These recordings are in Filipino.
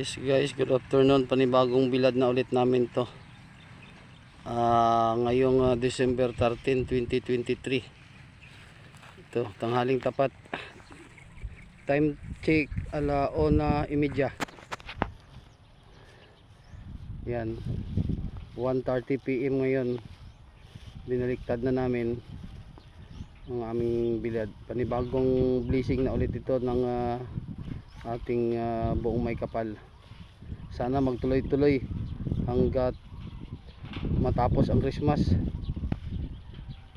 Yes guys, good afternoon. Panibagong bilad na ulit namin to. Ngayong December 13, 2023. Ito, tanghaling tapat. Time check 1:30. Yan. 1:30 PM ngayon. Binaliktad na namin ang aming bilad. Panibagong blessing na ulit ito ng ating buong may kapal. Sana magtuloy-tuloy hanggat matapos ang Christmas.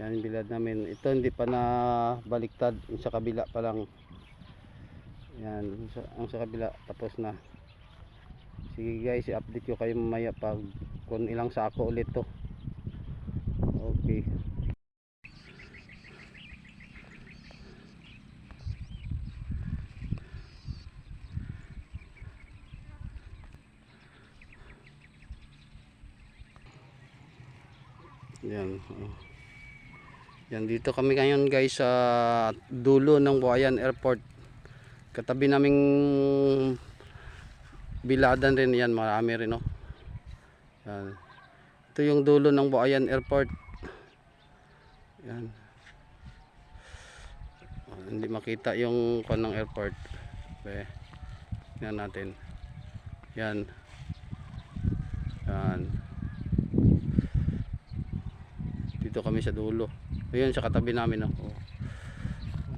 Yan bilad namin. Ito hindi pa na baliktad, sa kabila pa lang. Yan, ang sa kabila tapos na. Sige guys, i-update ko kayo mamaya pag kung ilang sako ulit to. Okay. Yan. Yan, dito kami ngayon guys sa dulo ng Buayan Airport. Katabi naming biladan rin yan, marami rin oh. Yan. Ito yung dulo ng Buayan Airport. Yan. Hindi makita yung ng airport. Okay. Yan natin. Yan. Yan. Dito kami sa dulo. Ayun sa katabi namin oh. Oh.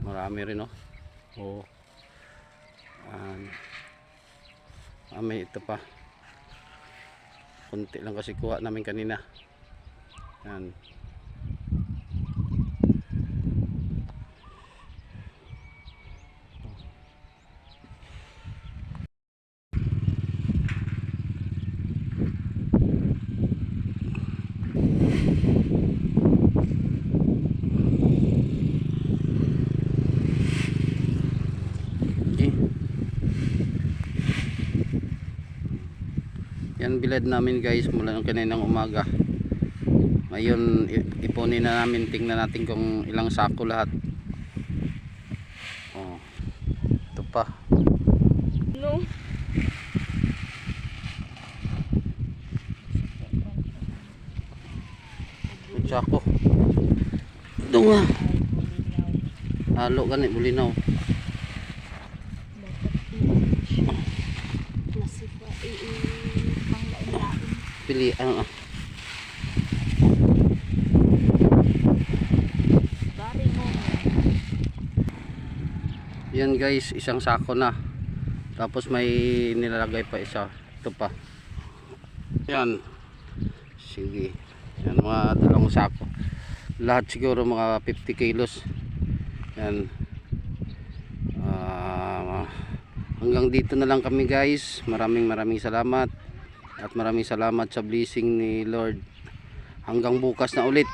Marami rin oh. Oh. May ito pa. Kunti lang kasi kuha namin kanina. Yan. Yan bilad namin guys mula ng kaninang umaga. Ngayon ipunin na namin, tingnan natin kung ilang sako lahat. Oh. Ito pa. No. Ito sako. Ito nga. Halo gani bulinaw. Pili ano yan guys, isang sako na, tapos may nilalagay pa isa. Ito pa. Yan, sige, yan mga dalawang sako lahat, siguro mga 50 kilos. Yan. Hanggang dito na lang kami guys. Maraming salamat. At maraming salamat sa blessing ni Lord. Hanggang bukas na ulit.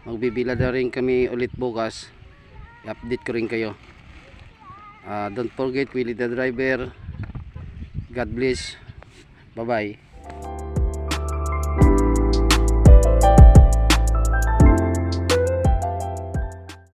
Magbibila na rin kami ulit bukas. I-update ko rin kayo. Don't forget, Willie the driver. God bless. Bye bye.